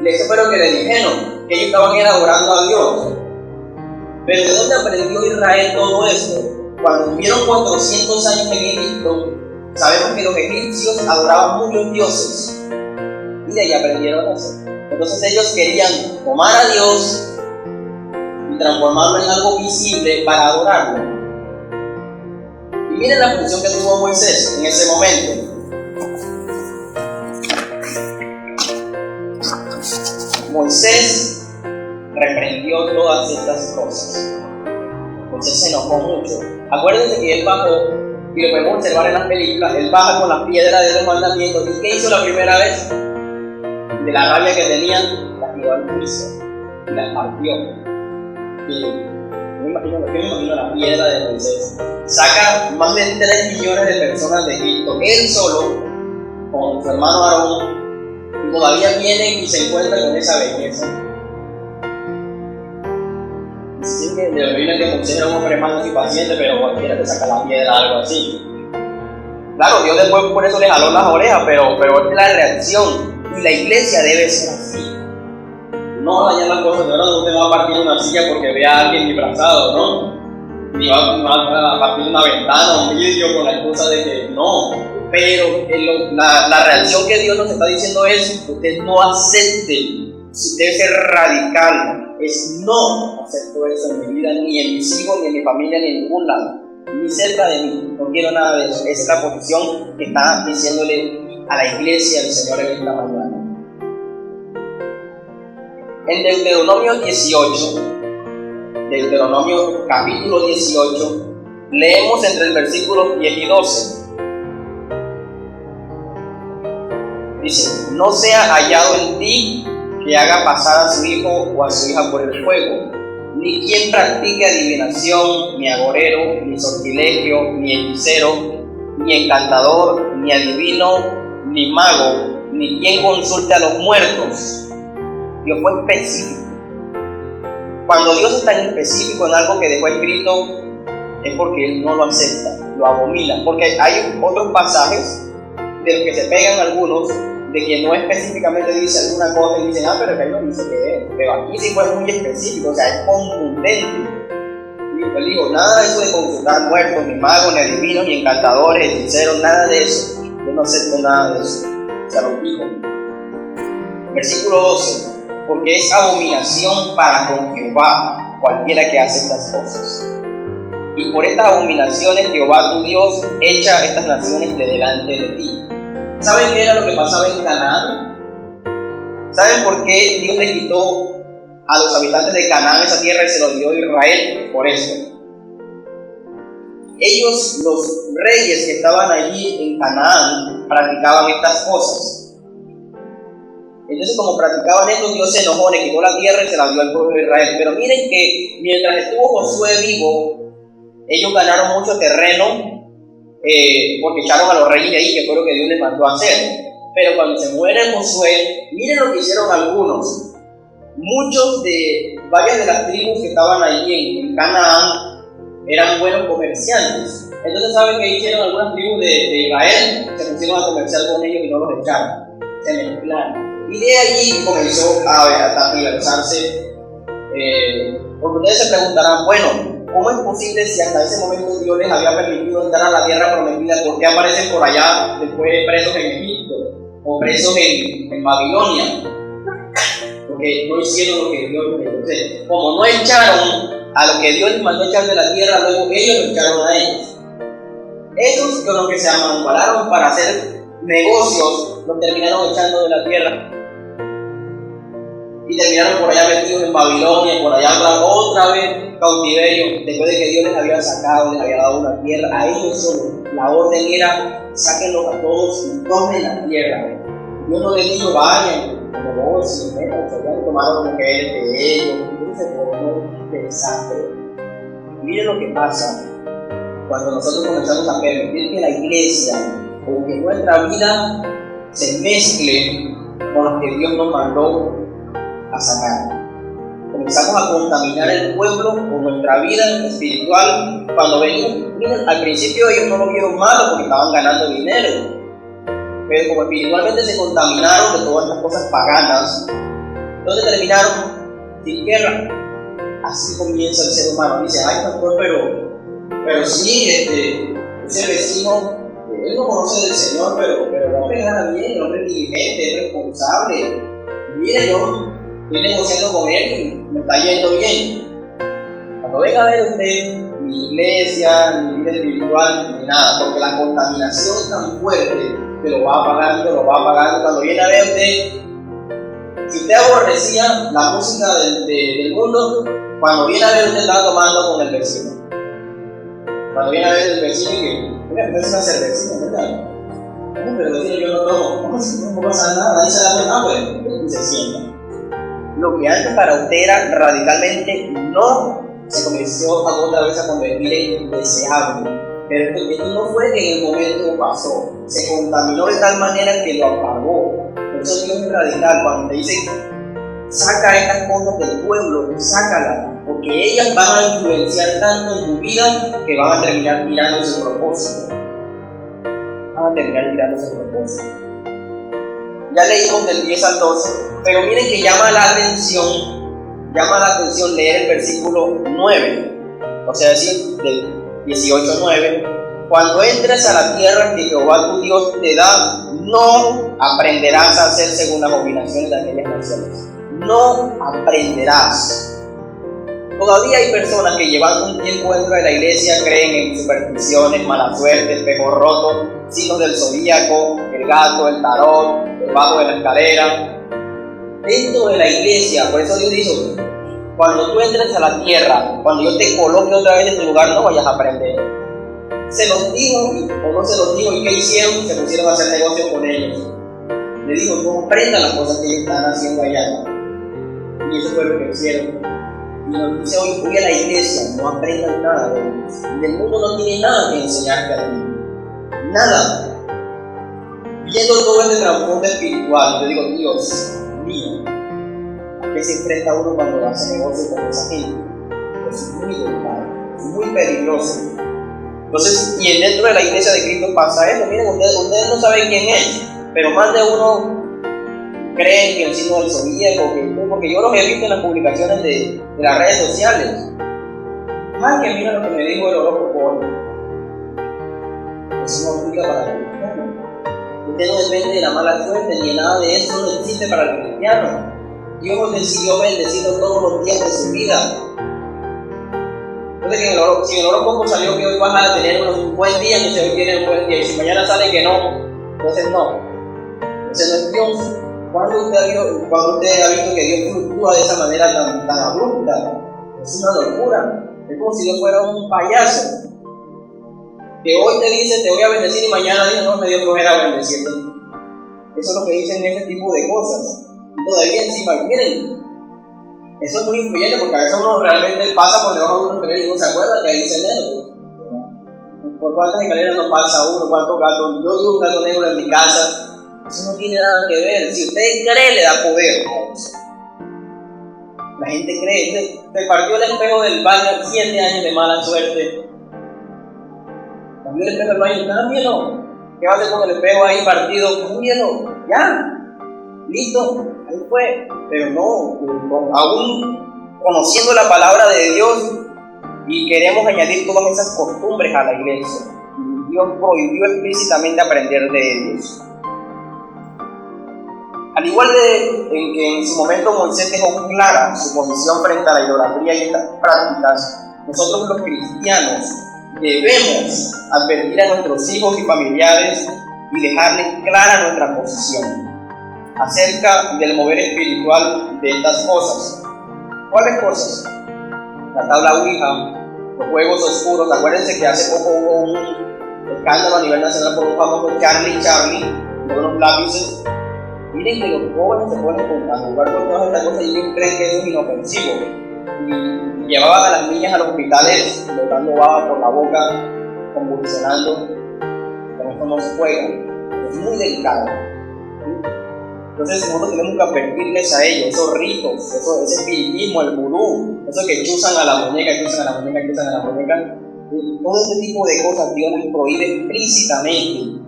Eso fue lo que le dijeron, que ellos estaban adorando a Dios. Pero ¿de dónde aprendió Israel todo esto? Cuando vivieron 400 años en Egipto, sabemos que los egipcios adoraban muchos dioses. Y de ahí aprendieron eso. Entonces ellos querían tomar a Dios y transformarlo en algo visible para adorarlo. Y miren la función que tuvo Moisés en ese momento. Moisés reprendió todas estas cosas. Moisés se enojó mucho. Acuérdense que él bajó, y lo podemos observar en las películas, él baja con las piedras de los mandamientos. ¿Y qué hizo la primera vez? De la rabia que tenían, las tiró al piso y las partió. Y yo me imagino la piedra de Moisés. Saca más de 3 millones de personas de Egipto, él solo, con su hermano Aarón, y todavía vienen y se encuentran con esa belleza. Dicen que de Biblia que Moisés era un hombre manso y paciente, pero cualquiera te saca la piedra, algo así. Claro, Dios después por eso le jaló las orejas, pero es la reacción. Y la iglesia debe ser así. No dañar las cosas, no te va a partir una silla porque vea a alguien disfrazado, ¿no? Ni va a partir una ventana, un vidrio con la excusa de que no. Pero la reacción que Dios nos está diciendo es: usted no acepte. Si usted es radical, es no acepto eso en mi vida, ni en mis hijos, ni en mi familia, ni en ningún lado, ni cerca de mí. No quiero nada de eso. Esa es la posición que está diciéndole a la iglesia del Señor en esta mañana. En Deuteronomio 18, Deuteronomio capítulo 18, leemos entre el versículo 10 y 12. Dice: no sea hallado en ti que haga pasar a su hijo o a su hija por el fuego, ni quien practique adivinación, ni agorero, ni sortilegio, ni hechicero, ni encantador, ni adivino, ni mago, ni quien consulte a los muertos. Dios fue específico. Cuando Dios es tan específico en algo que dejó escrito, es porque Él no lo acepta, lo abomina. Porque hay otros pasajes de los que se pegan algunos, de que no específicamente dice alguna cosa y dicen, pero ahí no dice que es. Pero aquí sí fue muy específico, o sea, es contundente. Y pues digo, nada de eso de consultar muertos, ni magos, ni adivinos, ni encantadores, hechiceros, nada de eso. Yo no acepto nada de eso. O sea, lo digo. Versículo 12. Porque es abominación para con Jehová cualquiera que hace estas cosas. Y por estas abominaciones Jehová tu Dios echa estas naciones de delante de ti. ¿Saben qué era lo que pasaba en Canaán? ¿Saben por qué Dios le quitó a los habitantes de Canaán esa tierra y se lo dio a Israel? Por eso. Ellos, los reyes que estaban allí en Canaán, practicaban estas cosas. Entonces, como practicaban esto, Dios se enojó, le quitó la tierra y se la dio al pueblo de Israel. Pero miren que mientras estuvo Josué vivo, ellos ganaron mucho terreno, porque echaron a los reyes de ahí, que fue lo que Dios les mandó a hacer. Pero cuando se muere Josué, miren lo que hicieron algunos. Muchos de varias de las tribus que estaban allí en Canaán eran buenos comerciantes. Entonces, ¿saben qué hicieron algunas tribus de Israel? Se pusieron a comerciar con ellos y no los echaron. Se mezclaron. Y de allí comenzó a diversarse. Porque ustedes se preguntarán, bueno, ¿cómo es posible si hasta ese momento Dios les había permitido entrar a la tierra prometida? ¿Por qué aparecen por allá después presos en Egipto o presos en Babilonia? Porque no hicieron lo que Dios les dijo. Entonces, como no echaron a lo que Dios les mandó echar de la tierra, luego ellos lo echaron a ellos. Esos con los que se amambalaron para hacer negocios, los terminaron echando de la tierra. Y terminaron por allá metidos en Babilonia, por allá otra vez cautiverio, después de que Dios les había sacado, les había dado una tierra, a ellos solo. La orden era, sáquenlos a todos y tomen la tierra. Dios no les dijo, vayan, como vos, si se habían tomado mujeres de ellos, y se formó un desastre. Miren lo que pasa cuando nosotros comenzamos a permitir que la iglesia, o que nuestra vida se mezcle con lo que Dios nos mandó a sacar. Comenzamos a contaminar el pueblo con nuestra vida espiritual. Cuando venimos, miren, al principio ellos no lo vieron malo porque estaban ganando dinero, pero como espiritualmente se contaminaron de todas las cosas paganas, entonces terminaron sin guerra. Así comienza el ser humano. Dice, ay pastor, pero sí, ese vecino, él no conoce del Señor, pero el hombre gana bien, el hombre es diligente, es responsable. Mire, yo estoy negociando con él y me está yendo bien. Cuando venga a ver usted, ni iglesia, ni vida espiritual, ni nada, porque la contaminación es tan fuerte que lo va apagando. Cuando viene a ver usted, si usted aborrecía la música del mundo, cuando viene a ver usted está tomando con el vecino. Cuando viene a ver el vecino y que, mira, no es una cervecina, ¿verdad? No, pero el vecino yo no tomo. No pasa nada, nadie se da cuenta, pues, y se sienta. Lo que antes para usted era radicalmente no, se comenzó otra vez a convertir en deseable. Pero esto no fue que en el momento pasó, se contaminó de tal manera que lo apagó. Por eso Dios es radical. Cuando te dice, saca estas cosas del pueblo, sácalas, porque ellas van a influenciar tanto en tu vida que van a terminar mirando ese propósito. Ya leímos del 10 al 12, pero miren que llama la atención leer el versículo 9, o sea, decir, del 18 al 9. Cuando entres a la tierra que Jehová tu Dios te da, no aprenderás a hacer según las abominaciones de aquellas naciones. No aprenderás. Todavía hay personas que llevando un tiempo dentro de la iglesia creen en supersticiones, mala suerte, espejos rotos, signos del zodíaco, el gato, el tarot, el bajo de la escalera. Dentro de la iglesia, por eso Dios dijo, cuando tú entres a la tierra, cuando yo te coloque otra vez en tu lugar, no vayas a aprender. Se los dijo o no se los dijo, ¿y qué hicieron? Se pusieron a hacer negocios con ellos. Le dijo, no aprendan las cosas que ellos están haciendo allá. Y eso fue lo que hicieron. Y nos dice hoy, voy a la iglesia, no aprendan nada de ellos. El mundo no tiene nada que enseñarte a ti. Nada. Viendo todo este trasfondo espiritual, yo digo, Dios mío, ¿a qué se enfrenta uno cuando hace negocio con esa gente? Es muy delicado, es muy peligroso. Entonces, y dentro de la iglesia de Cristo pasa eso. Miren, ustedes no saben quién es, pero más de uno creen que el signo del zodíaco, porque yo lo he visto en las publicaciones de las redes sociales. Ay, que mira lo que me dijo el horóscopo hoy. Eso no aplica para el cristiano. Usted no depende de la mala suerte ni de nada de eso, no existe para el cristiano. Dios decidió bendecirlo todos los días de su vida. Entonces, si en el horóscopo salió que hoy vas a tener un buen día, entonces hoy tienes un buen día. Y si mañana sale que no, entonces no. Entonces no es Dios. ¿Cuándo usted ha visto que Dios fluctúa de esa manera tan abrupta? Es una locura. Es como si Dios fuera un payaso. Que hoy te dice, te voy a bendecir, y mañana dice, no, me dio flojera bendecirte. Eso es lo que dicen ese tipo de cosas. Y todavía encima, miren, eso es muy influyente porque a veces uno realmente pasa por debajo de una escalera y uno se acuerda que ahí dice negro. ¿Por cuántas escaleras no pasa uno? ¿Cuántos gatos? Yo tengo un gato negro en mi casa. Eso no tiene nada que ver. Si usted cree, le da poder a eso. La gente cree. Te partió el espejo del baño 7 años de mala suerte. Cambió el espejo del baño, cámbialo. ¿Qué va a hacer con el espejo ahí partido? Cámbialo. Ya. Listo. Ahí fue. Pero no. Aún conociendo la palabra de Dios y queremos añadir todas esas costumbres a la iglesia. Dios prohibió explícitamente aprender de ellos. Al igual en que en su momento Moisés dejó clara su posición frente a la idolatría y estas prácticas, nosotros los cristianos debemos advertir a nuestros hijos y familiares y dejarles clara nuestra posición acerca del mover espiritual de estas cosas. ¿Cuáles cosas? La tabla Ouija, los juegos oscuros. Acuérdense que hace poco hubo un escándalo a nivel nacional por un famoso Charlie, de unos lápices. Miren que los jóvenes se ponen a jugar con todas estas cosas y ellos creen que eso es inofensivo. Y llevaban a las niñas a los hospitales, botando baba por la boca, convulsionando. Con esto no se juega. Es muy delicado. Entonces nosotros tenemos que advertirles a ellos, esos ritos, ese espiritismo, el vudú, eso que chuzan a la muñeca, todo ese tipo de cosas Dios les prohíbe explícitamente.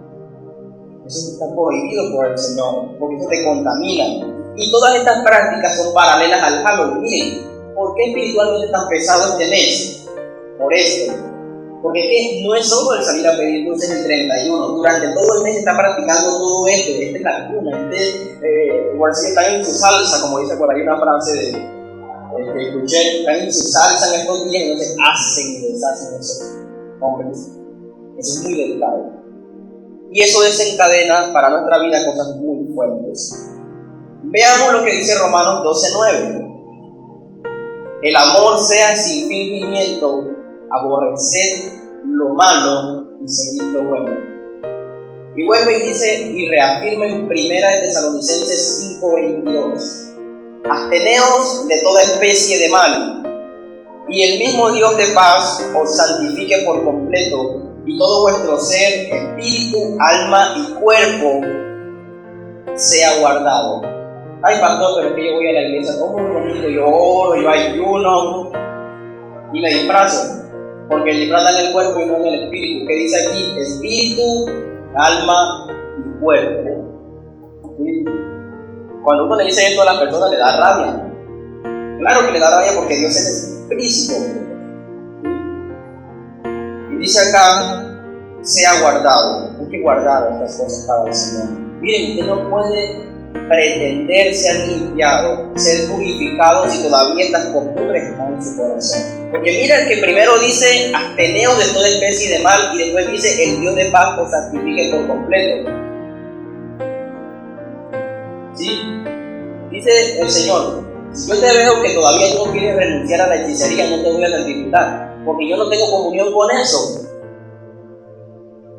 Eso está prohibido por el Señor, porque eso te contamina. Y todas estas prácticas son paralelas al Halloween. Miren, ¿por qué espiritualmente es tan pesado este mes? Por esto. Porque es que no es solo el salir a pedir dulces el 31. Durante todo el mes está practicando todo esto. Esta es la cuna. Igual si están en su salsa, como dice por ahí una frase que escuché, están en su salsa en estos días y no se hacen y deshacen esos hombres. Eso es muy delicado. Y eso desencadena para nuestra vida cosas muy fuertes. Veamos lo que dice Romanos 12:9. El amor sea sin fingimiento, aborrecer lo malo y seguir lo bueno. Y vuelve y dice, y reafirma en 1 Tesalonicenses 5:22. Absteneos de toda especie de mal, y el mismo Dios de paz os santifique por completo, y todo vuestro ser, espíritu, alma y cuerpo sea guardado. Ay, pastor, pero es que yo voy a la iglesia todo el domingo, yo oro, yo ayuno y me disfrazo, porque el disfraz está en el cuerpo y no en el espíritu. ¿Qué dice aquí? Espíritu, alma y cuerpo. ¿Sí? Cuando uno le dice esto a las personas le da rabia. Claro que le da rabia porque Dios es explícito. Y dice acá, sea guardado. Hay que guardar estas cosas para el Señor. Miren, usted no puede pretender ser limpiado, ser purificado si todavía estas costumbres están en su corazón. Porque mira que primero dice, absteneos de toda especie de mal, y después dice, el Dios de paz os santifique por completo. ¿Sí? Dice el Señor, si yo te veo que todavía no quieres renunciar a la hechicería, no te voy a santificar, porque yo no tengo comunión con eso.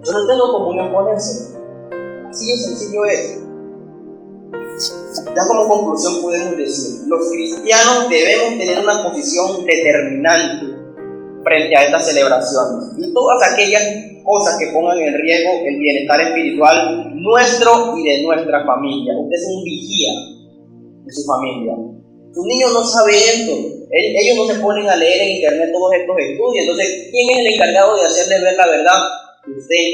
Yo no tengo comunión con eso. Así de sencillo es. Ya como conclusión podemos decir, los cristianos debemos tener una posición determinante frente a estas celebraciones y todas aquellas cosas que pongan en riesgo el bienestar espiritual nuestro y de nuestra familia. Usted es un vigía de su familia. Su niño no sabe esto. Ellos no se ponen a leer en internet todos estos estudios. Entonces, ¿quién es el encargado de hacerle ver la verdad? Usted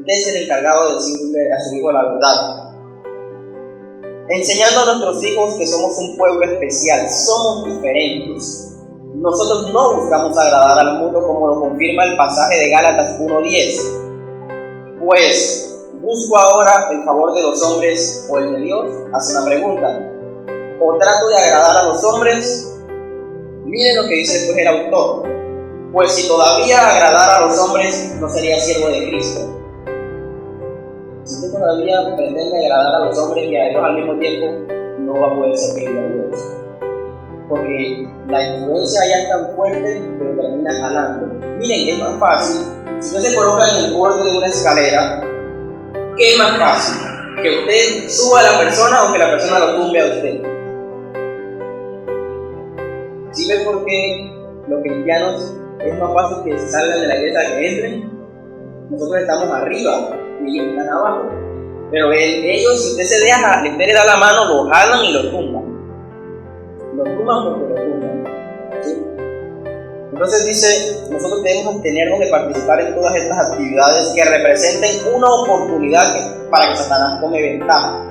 es el encargado de decirle a su hijo la verdad. Enseñando a nuestros hijos que somos un pueblo especial, somos diferentes. Nosotros no buscamos agradar al mundo como lo confirma el pasaje de Gálatas 1:10. Pues, ¿busco ahora el favor de los hombres o el de Dios? Hace una pregunta. ¿O trato de agradar a los hombres? Miren lo que dice después el autor. Pues si todavía agradara a los hombres, no sería siervo de Cristo. Si usted todavía pretende agradar a los hombres y a Dios al mismo tiempo, no va a poder servir a Dios. Porque la influencia allá es tan fuerte que lo termina jalando. Miren, es más fácil. Si usted se coloca en el borde de una escalera, ¿qué es más fácil? ¿Que usted suba a la persona o que la persona lo tumbe a usted? ¿Sí ven por qué los cristianos es más fácil que se salgan de la iglesia que entren? Nosotros estamos arriba y ellos están abajo. Pero ellos, si usted usted le da la mano, lo jalan y lo tumban. Lo tumban porque lo tumban. ¿Sí? Entonces dice, nosotros debemos abstenernos de participar en todas estas actividades que representen una oportunidad para que Satanás tome ventaja.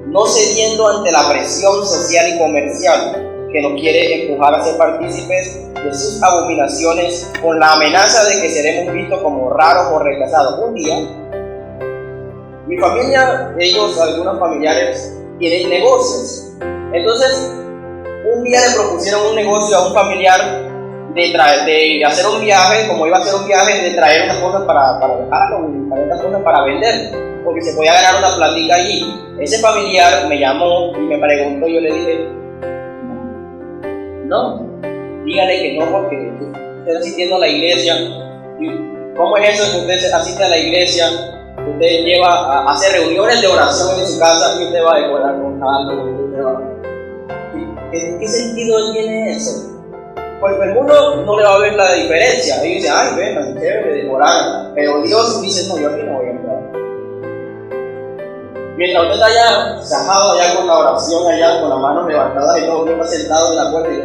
No cediendo ante la presión social y comercial que nos quiere empujar a ser partícipes de sus abominaciones con la amenaza de que seremos vistos como raros o rechazados. Un día, mi familia, algunos familiares, tienen negocios. Entonces, un día le propusieron un negocio a un familiar de hacer un viaje, como iba a hacer un viaje, de traer unas cosas para dejarlo, para estas cosas para vender, porque se podía ganar una platica allí. Ese familiar me llamó y me preguntó, yo le dije, no, dígale que no, porque usted está asistiendo a la iglesia. ¿Cómo es eso que usted asiste a la iglesia? Usted lleva a hacer reuniones de oración en su casa y usted va a decorar con algo. ¿Qué sentido tiene eso? Pues el mundo no le va a ver la diferencia. Ellos dicen, ay, ven, chévere, decorar. Pero Dios dice, no, yo aquí no voy a entrar. Mientras usted está allá, sajado allá con la oración, allá con las manos levantadas y todo, usted está sentado en la puerta y yo,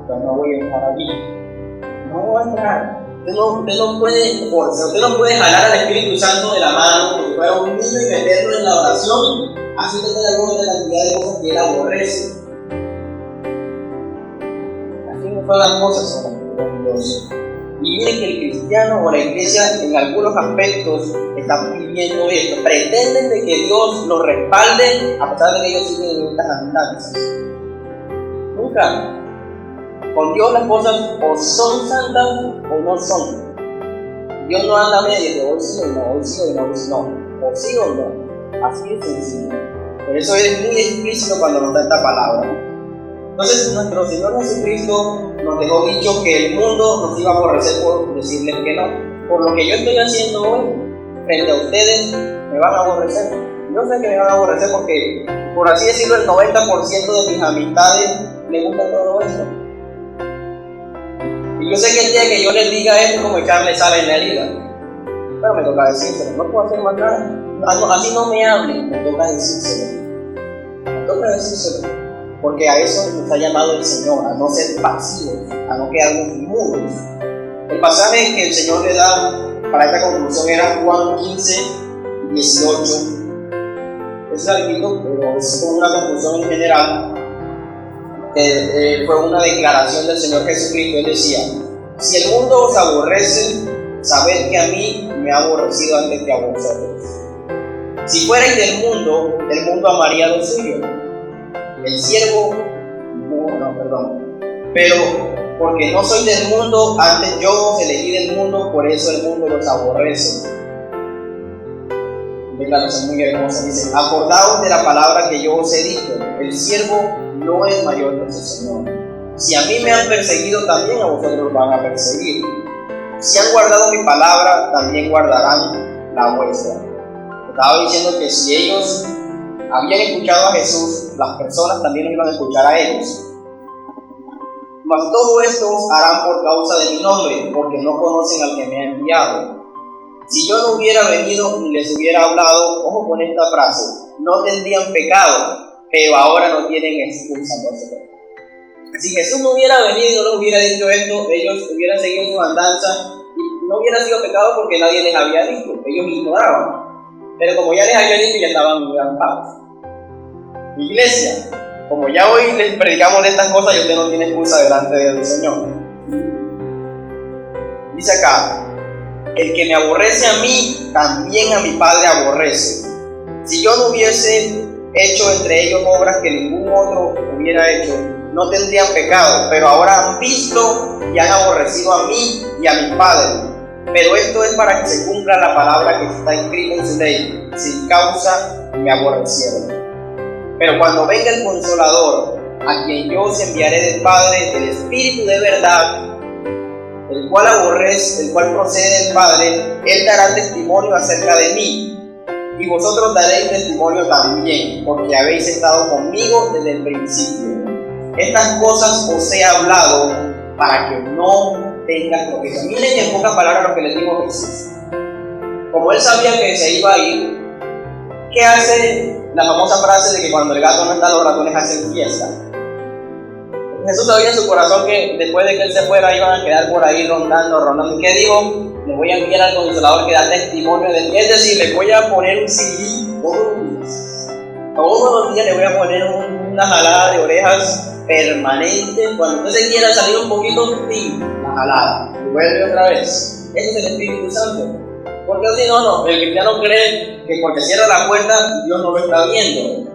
no voy a entrar aquí. No voy a entrar. Usted no puede forzar, usted no puede jalar al Espíritu Santo de la mano como si fuera un niño y meterlo en la oración, así que te da una cantidad de cosas que él aborrece. Así no son las cosas con Dios. Y miren que el cristiano o la iglesia en algunos aspectos están viviendo esto. Pretenden de que Dios los respalde a pesar de que ellos siguen en estas andanzas. Nunca. Con Dios las cosas o son santas o no son. Dios no anda medio de hoy sí o no, hoy sí o no, hoy sí no. O sí o no. Así de sencillo. Por eso es muy explícito cuando nos da esta palabra. Entonces nuestro Señor Jesucristo nos dejó dicho que el mundo nos iba a aborrecer por decirles que no. Por lo que yo estoy haciendo hoy, frente a ustedes, me van a aborrecer. Yo sé que me van a aborrecer porque, por así decirlo, el 90% de mis amistades les gusta todo esto. Y yo sé que el día que yo les diga esto es como echarle sal en la herida. Pero me toca decírselo, no puedo hacer más nada. Así no me hablen, me toca decírselo. Me toca decírselo. Porque a eso nos ha llamado el Señor, a no ser pasivos, a no quedarnos mudos. El pasaje que el Señor le da para esta conclusión era Juan 15, 18. Es larguito, pero es como una conclusión en general. Fue una declaración del Señor Jesucristo. Él decía, si el mundo os aborrece, sabed que a mí me ha aborrecido antes que a vosotros. Si fuerais del mundo, el mundo amaría lo suyo. El siervo, pero porque no soy del mundo, antes yo os elegí del mundo, por eso el mundo los aborrece. Declaración muy hermosa, dice, acordaos de la palabra que yo os he dicho, el siervo no es mayor que su Señor. Si a mí me han perseguido, también a vosotros van a perseguir. Si han guardado mi palabra, también guardarán la vuestra. Estaba diciendo que si ellos habían escuchado a Jesús, las personas también lo iban a escuchar a ellos. Mas todo esto harán por causa de mi nombre, porque no conocen al que me ha enviado. Si yo no hubiera venido ni les hubiera hablado, ojo con esta frase, no tendrían pecado, pero ahora no tienen excusa. Si Jesús no hubiera venido y no les hubiera dicho esto, ellos hubieran seguido su andanza y no hubiera sido pecado porque nadie les había dicho, ellos ignoraban. Pero como ya les había dicho, ya estaban muy avanzados. Iglesia, como ya hoy les predicamos de estas cosas y usted no tiene excusa delante del Señor. Dice acá, el que me aborrece a mí, también a mi Padre aborrece. Si yo no hubiese hecho entre ellos obras que ningún otro hubiera hecho, no tendrían pecado, pero ahora han visto y han aborrecido a mí y a mi Padre. Pero esto es para que se cumpla la palabra que está escrita en su ley, sin causa me aborrecieron. Pero cuando venga el Consolador, a quien yo os enviaré del Padre, el Espíritu de verdad, el cual procede del Padre, Él dará testimonio acerca de mí, y vosotros daréis testimonio también, porque habéis estado conmigo desde el principio. Estas cosas os he hablado para que no tengas tropiezo. Miren en pocas palabras lo que les dijo Jesús. Como Él sabía que se iba a ir, ¿qué hace la famosa frase de que cuando el gato no está, los ratones hacen fiesta? Jesús sabía en su corazón que después de que Él se fuera iban a quedar por ahí rondando. ¿Y qué dijo? Le voy a enviar al Consolador que da testimonio de mí. Es decir, le voy a poner un CD todos los días. Todos los días le voy a poner una jalada de orejas permanente. Cuando usted se quiera salir un poquito, la jalada. Y vuelve otra vez. Ese es el Espíritu Santo. Porque si no, el cristiano cree que porque cierra la puerta, Dios no lo está viendo.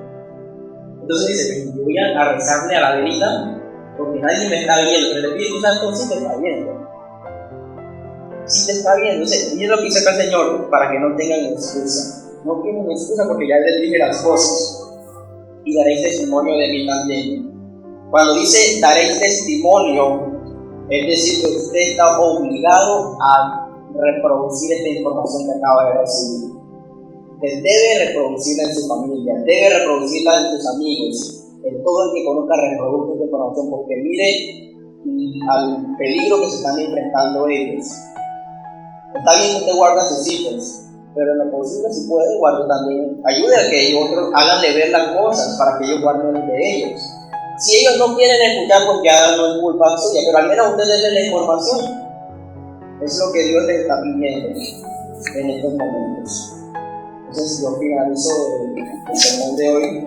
Entonces dice, yo voy a rezarle a la verita porque nadie me está viendo, pero el Espíritu Santo sí te está viendo. Sí te está viendo. Y es lo que dice acá el Señor, para que no tengan excusa. No tienen excusa porque ya les dije las cosas. Y daréis testimonio de mí también. Cuando dice daréis testimonio, es decir, que usted está obligado a reproducir esta información que acaba de recibir. Usted debe reproducirla en su familia, debe reproducirla en sus amigos, en todo el que conozca reproduzca esta información, porque mire al peligro que se están enfrentando ellos. Está bien que usted guarde a sus hijos, pero en lo posible, si puede, guarde también, ayude a que otros háganle ver las cosas para que ellos guarden de ellos. Si ellos no quieren escuchar, porque no es culpa suya, pero al menos usted denle la información. Es lo que Dios les está pidiendo en estos momentos. Entonces yo finalizo el sermón de hoy